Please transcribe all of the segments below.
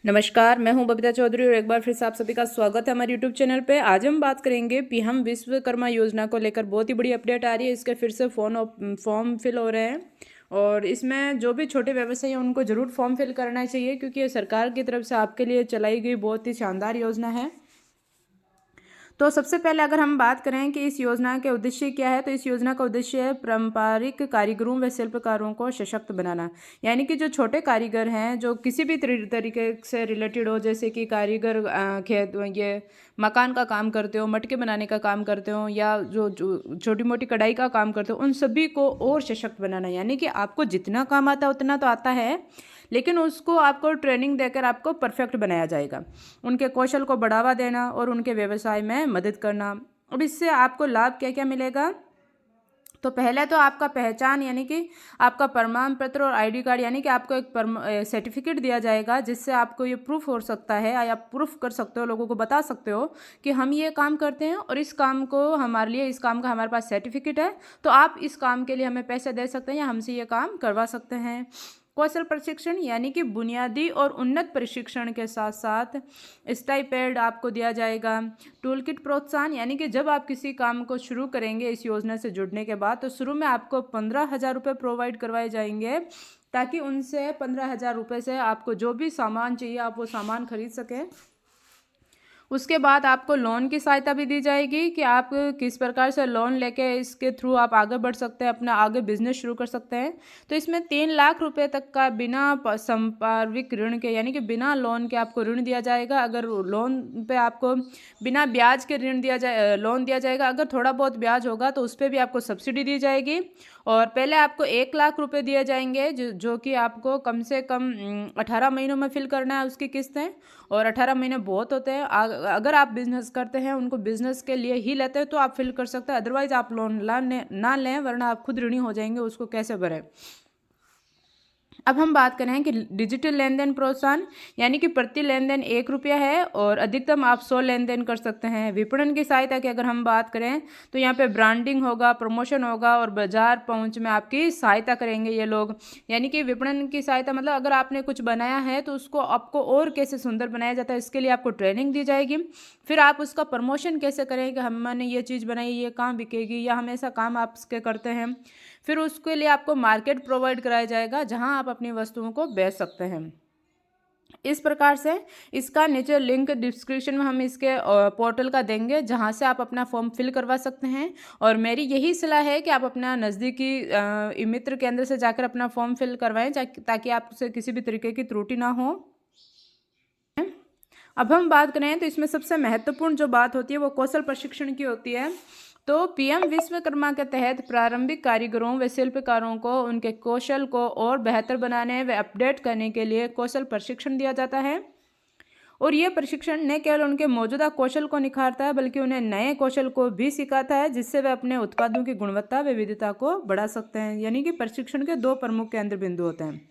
नमस्कार, मैं हूं बबीता चौधरी और एक बार फिर से आप सभी का स्वागत है हमारे यूट्यूब चैनल पे। आज हम बात करेंगे पीएम विश्वकर्मा योजना को लेकर। बहुत ही बड़ी अपडेट आ रही है, इसके फिर से फॉर्म फिल हो रहे हैं और इसमें जो भी छोटे व्यवसायी हैं उनको ज़रूर फॉर्म फिल करना चाहिए, क्योंकि ये सरकार की तरफ से आपके लिए चलाई गई बहुत ही शानदार योजना है। तो सबसे पहले अगर हम बात करें कि इस योजना के उद्देश्य क्या है, तो इस योजना का उद्देश्य है पारंपरिक कारीगरों व शिल्पकारों को सशक्त बनाना। यानी कि जो छोटे कारीगर हैं, जो किसी भी तरीके से रिलेटेड हो, जैसे कि कारीगर खेत ये मकान का काम करते हो, मटके बनाने का काम करते हो, या जो छोटी मोटी कढ़ाई का काम करते हो, उन सभी को और सशक्त बनाना। यानी कि आपको जितना काम आता है उतना तो आता है, लेकिन उसको आपको ट्रेनिंग देकर आपको परफेक्ट बनाया जाएगा। उनके कौशल को बढ़ावा देना और उनके व्यवसाय में मदद करना। अब इससे आपको लाभ क्या क्या मिलेगा? तो पहले तो आपका पहचान यानी कि आपका प्रमाण पत्र और आईडी कार्ड, यानी कि आपको एक सर्टिफिकेट दिया जाएगा, जिससे आपको ये प्रूफ हो सकता है, या प्रूफ कर सकते हो, लोगों को बता सकते हो कि हम ये काम करते हैं और इस काम को हमारे लिए, इस काम का हमारे पास सर्टिफिकेट है, तो आप इस काम के लिए हमें पैसे दे सकते हैं या हमसे ये काम करवा सकते हैं। कौशल प्रशिक्षण यानी कि बुनियादी और उन्नत प्रशिक्षण के साथ साथ स्टाइपेंड आपको दिया जाएगा। टूल किट प्रोत्साहन यानी कि जब आप किसी काम को शुरू करेंगे इस योजना से जुड़ने के बाद, तो शुरू में आपको 15,000 रुपये प्रोवाइड करवाए जाएंगे, ताकि उनसे 15,000 रुपये से आपको जो भी सामान चाहिए आप वो सामान खरीद सकें। उसके बाद आपको लोन की सहायता भी दी जाएगी कि आप किस प्रकार से लोन लेके इसके थ्रू आप आगे बढ़ सकते हैं, अपना आगे बिजनेस शुरू कर सकते हैं। तो इसमें 3 लाख रुपए तक का बिना संपार्श्विक ऋण के, यानी कि बिना लोन के आपको ऋण दिया जाएगा। अगर लोन पे आपको बिना ब्याज के लोन दिया जाएगा। अगर थोड़ा बहुत ब्याज होगा तो उस पर भी आपको सब्सिडी दी जाएगी। और पहले आपको 1 लाख रुपए दिए जाएंगे, जो कि आपको कम से कम 18 महीनों में फिल करना है उसकी किस्तें। और 18 महीने बहुत होते हैं। अगर आप बिजनेस करते हैं, उनको बिजनेस के लिए ही लेते हैं, तो आप फिल कर सकते हैं। अदरवाइज आप लोन ना लें, वरना आप खुद ऋणी हो जाएंगे, उसको कैसे भरें। अब हम बात करें कि डिजिटल लेन देन प्रोत्साहन, यानी कि प्रति लेन देन 1 रुपया है और अधिकतम आप 100 लेन देन कर सकते हैं। विपणन की सहायता की अगर हम बात करें, तो यहाँ पे ब्रांडिंग होगा, प्रमोशन होगा और बाजार पहुंच में आपकी सहायता करेंगे ये लोग। यानी कि विपणन की सहायता मतलब अगर आपने कुछ बनाया है तो उसको आपको और कैसे सुंदर बनाया जाता है, इसके लिए आपको ट्रेनिंग दी जाएगी। फिर आप उसका प्रमोशन कैसे करें कि हमने ये चीज़ बनाई, ये कहाँ बिकेगी, या हम ऐसा काम आपके करते हैं। फिर उसके लिए आपको मार्केट प्रोवाइड कराया जाएगा, जहां आप अपनी वस्तुओं को बेच सकते हैं। इस प्रकार से इसका नीचे लिंक डिस्क्रिप्शन में हम इसके पोर्टल का देंगे, जहां से आप अपना फॉर्म फिल करवा सकते हैं। और मेरी यही सलाह है कि आप अपना नज़दीकी मित्र केंद्र से जाकर अपना फॉर्म फिल करवाएं, ताकि आपसे किसी भी तरीके की त्रुटि ना हो। अब हम बात करें तो इसमें सबसे महत्वपूर्ण जो बात होती है वो कौशल प्रशिक्षण की होती है। तो पीएम विश्वकर्मा के तहत प्रारंभिक कारीगरों व शिल्पकारों को उनके कौशल को और बेहतर बनाने व अपडेट करने के लिए कौशल प्रशिक्षण दिया जाता है। और ये प्रशिक्षण न केवल उनके मौजूदा कौशल को निखारता है, बल्कि उन्हें नए कौशल को भी सिखाता है, जिससे वे अपने उत्पादों की गुणवत्ता व विविधता को बढ़ा सकते हैं। यानी कि प्रशिक्षण के 2 प्रमुख केंद्र बिंदु होते हैं।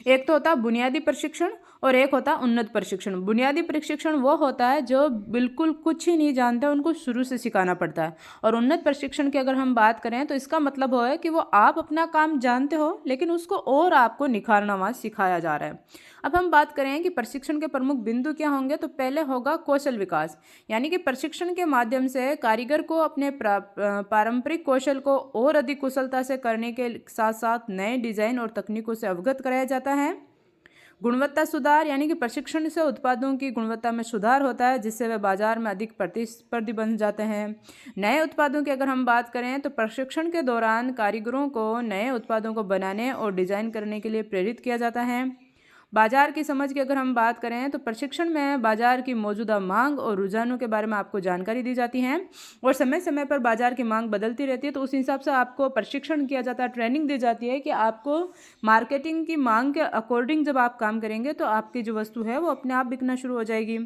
एक तो होता है बुनियादी प्रशिक्षण और एक होता है उन्नत प्रशिक्षण। बुनियादी प्रशिक्षण वो होता है जो बिल्कुल कुछ ही नहीं जानते, उनको शुरू से सिखाना पड़ता है। और उन्नत प्रशिक्षण की अगर हम बात करें तो इसका मतलब हो है कि वो आप अपना काम जानते हो, लेकिन उसको और आपको निखारना वहाँ सिखाया जा रहा है। अब हम बात करें कि प्रशिक्षण के प्रमुख बिंदु क्या होंगे, तो पहले होगा कौशल विकास। यानी कि प्रशिक्षण के माध्यम से कारीगर को अपने पारंपरिक कौशल को और अधिक कुशलता से करने के साथ साथ नए डिजाइन और तकनीकों से अवगत कराया जाता है। गुणवत्ता सुधार, यानी कि प्रशिक्षण से उत्पादों की गुणवत्ता में सुधार होता है, जिससे वे बाजार में अधिक प्रतिस्पर्धी बन जाते हैं। नए उत्पादों की अगर हम बात करें तो प्रशिक्षण के दौरान कारीगरों को नए उत्पादों को बनाने और डिजाइन करने के लिए प्रेरित किया जाता है। बाजार की समझ की अगर हम बात करें तो प्रशिक्षण में बाजार की मौजूदा मांग और रुझानों के बारे में आपको जानकारी दी जाती है। और समय समय पर बाजार की मांग बदलती रहती है, तो उस हिसाब से आपको प्रशिक्षण किया जाता है, ट्रेनिंग दी जाती है कि आपको मार्केटिंग की मांग के अकॉर्डिंग जब आप काम करेंगे तो आपकी जो वस्तु है वो अपने आप बिकना शुरू हो जाएगी।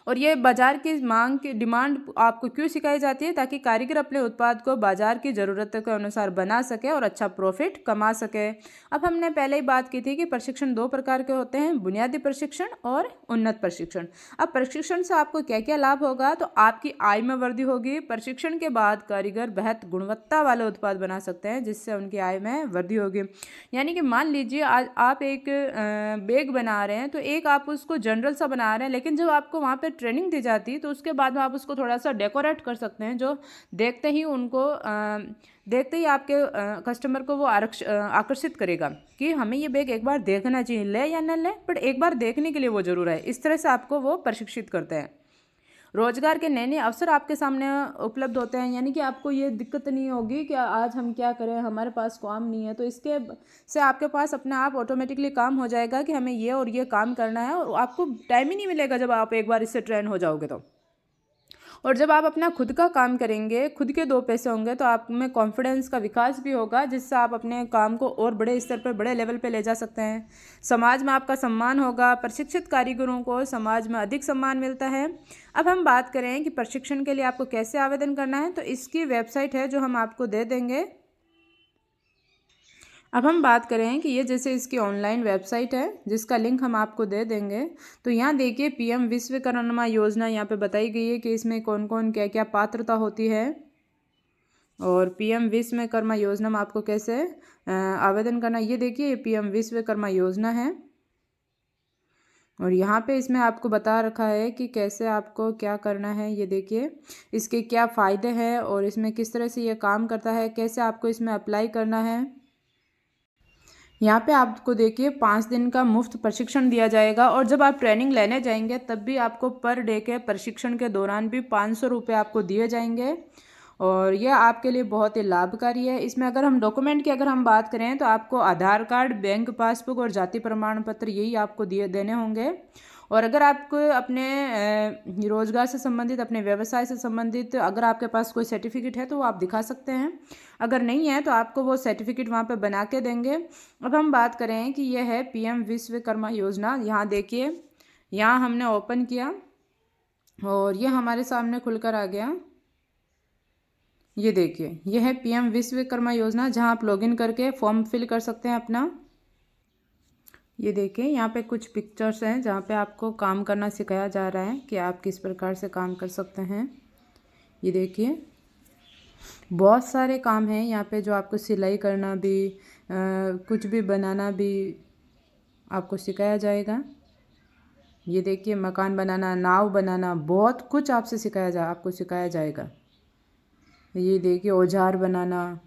और ये बाजार की मांग की डिमांड आपको क्यों सिखाई जाती है, ताकि कारीगर अपने उत्पाद को बाजार की ज़रूरतों के अनुसार बना सके और अच्छा प्रॉफिट कमा सके। अब हमने पहले ही बात की थी कि प्रशिक्षण 2 प्रकार के होते हैं, बुनियादी प्रशिक्षण और उन्नत प्रशिक्षण। अब प्रशिक्षण से आपको क्या क्या लाभ होगा, तो आपकी आय में वृद्धि होगी। प्रशिक्षण के बाद कारीगर बेहतर गुणवत्ता वाले उत्पाद बना सकते हैं, जिससे उनकी आय में वृद्धि होगी। यानी कि मान लीजिए आज आप एक बैग बना रहे हैं, तो एक आप उसको जनरल सा बना रहे हैं, लेकिन जब आपको वहाँ पे ट्रेनिंग दी जाती है तो उसके बाद में आप उसको थोड़ा सा डेकोरेट कर सकते हैं, जो देखते ही आपके कस्टमर को वो आकर्षित करेगा कि हमें ये बैग एक बार देखना चाहिए, ले या न ले, बट एक बार देखने के लिए वो जरूर है। इस तरह से आपको वो प्रशिक्षित करते हैं। रोजगार के नए नए अवसर आपके सामने उपलब्ध होते हैं, यानी कि आपको ये दिक्कत नहीं होगी कि आज हम क्या करें, हमारे पास काम नहीं है, तो इसके से आपके पास अपने आप ऑटोमेटिकली काम हो जाएगा कि हमें ये और ये काम करना है, और आपको टाइम ही नहीं मिलेगा जब आप एक बार इससे ट्रेन हो जाओगे तो। और जब आप अपना खुद का काम करेंगे, खुद के 2 पैसे होंगे, तो आप में कॉन्फिडेंस का विकास भी होगा, जिससे आप अपने काम को और बड़े स्तर पर, बड़े लेवल पे ले जा सकते हैं। समाज में आपका सम्मान होगा। प्रशिक्षित कारीगरों को समाज में अधिक सम्मान मिलता है। अब हम बात करें कि प्रशिक्षण के लिए आपको कैसे आवेदन करना है, तो इसकी वेबसाइट है जो हम आपको दे देंगे। अब हम बात करें कि ये जैसे इसकी ऑनलाइन वेबसाइट है, जिसका लिंक हम आपको दे देंगे। तो यहाँ देखिए पीएम विश्वकर्मा योजना यहाँ पे बताई गई है कि इसमें कौन कौन क्या क्या पात्रता होती है, और पीएम विश्वकर्मा योजना में आपको कैसे आवेदन करना। ये देखिए पीएम विश्वकर्मा योजना है, और यहाँ पे इसमें आपको बता रखा है कि कैसे आपको क्या करना है। ये देखिए इसके क्या फ़ायदे हैं और इसमें किस तरह से ये काम करता है, कैसे आपको इसमें अप्लाई करना है। यहाँ पे आपको देखिए 5 दिन का मुफ्त प्रशिक्षण दिया जाएगा, और जब आप ट्रेनिंग लेने जाएंगे तब भी आपको पर डे के प्रशिक्षण के दौरान भी 500 रुपये आपको दिए जाएंगे, और यह आपके लिए बहुत ही लाभकारी है। इसमें अगर हम डॉक्यूमेंट की अगर हम बात करें तो आपको आधार कार्ड, बैंक पासबुक और जाति प्रमाण पत्र यही आपको देने होंगे। और अगर आपको अपने रोज़गार से संबंधित, अपने व्यवसाय से संबंधित अगर आपके पास कोई सर्टिफिकेट है तो वो आप दिखा सकते हैं, अगर नहीं है तो आपको वो सर्टिफिकेट वहाँ पे बना के देंगे। अब हम बात करें कि यह है पीएम विश्वकर्मा योजना। यहाँ देखिए, यहाँ हमने ओपन किया और ये हमारे सामने खुलकर आ गया। ये देखिए यह है पीएम विश्वकर्मा योजना, जहाँ आप लॉगिन करके फॉर्म फिल कर सकते हैं अपना। ये देखिए यहाँ पे कुछ पिक्चर्स हैं जहाँ पे आपको काम करना सिखाया जा रहा है कि आप किस प्रकार से काम कर सकते हैं। ये देखिए बहुत सारे काम हैं यहाँ पे, जो आपको सिलाई करना भी, कुछ भी बनाना भी आपको सिखाया जाएगा। ये देखिए मकान बनाना, नाव बनाना, बहुत कुछ आपको सिखाया जाएगा। ये देखिए औजार बनाना,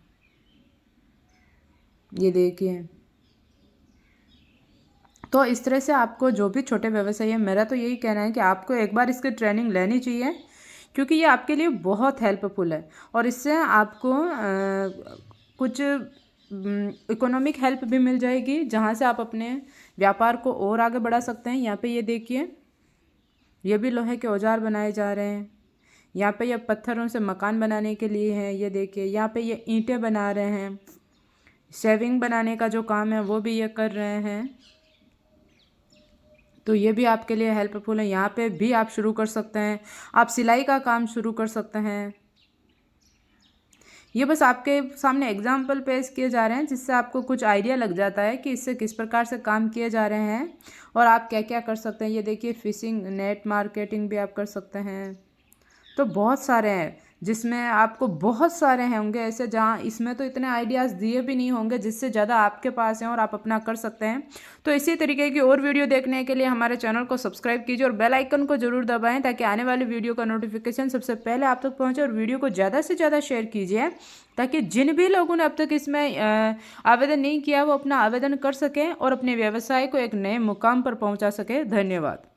ये देखिए। तो इस तरह से आपको जो भी छोटे व्यवसाय है, मेरा तो यही कहना है कि आपको एक बार इसकी ट्रेनिंग लेनी चाहिए, क्योंकि ये आपके लिए बहुत हेल्पफुल है, और इससे आपको कुछ इकोनॉमिक हेल्प भी मिल जाएगी, जहाँ से आप अपने व्यापार को और आगे बढ़ा सकते हैं। यहाँ पे ये देखिए ये भी लोहे के औजार बनाए जा रहे हैं। यहाँ पे ये पत्थरों से मकान बनाने के लिए है। ये देखिए यहाँ पे ये ईंटें बना रहे हैं। शेविंग बनाने का जो काम है वो भी ये कर रहे हैं, तो ये भी आपके लिए हेल्पफुल है। यहाँ पे भी आप शुरू कर सकते हैं, आप सिलाई का काम शुरू कर सकते हैं। ये बस आपके सामने एग्जाम्पल पेश किए जा रहे हैं, जिससे आपको कुछ आइडिया लग जाता है कि इससे किस प्रकार से काम किए जा रहे हैं और आप क्या क्या कर सकते हैं। ये देखिए फिशिंग नेट मार्केटिंग भी आप कर सकते हैं। तो बहुत सारे हैं, जिसमें आपको बहुत सारे होंगे ऐसे, जहाँ इसमें तो इतने आइडियाज़ दिए भी नहीं होंगे, जिससे ज़्यादा आपके पास हैं और आप अपना कर सकते हैं। तो इसी तरीके की और वीडियो देखने के लिए हमारे चैनल को सब्सक्राइब कीजिए और बेल आइकन को जरूर दबाएं, ताकि आने वाली वीडियो का नोटिफिकेशन सबसे पहले आप तक पहुंचे। और वीडियो को ज़्यादा से ज़्यादा शेयर कीजिए, ताकि जिन भी लोगों ने अब तक इसमें आवेदन नहीं किया वो अपना आवेदन कर सकें और अपने व्यवसाय को एक नए मुकाम पर पहुँचा सके। धन्यवाद।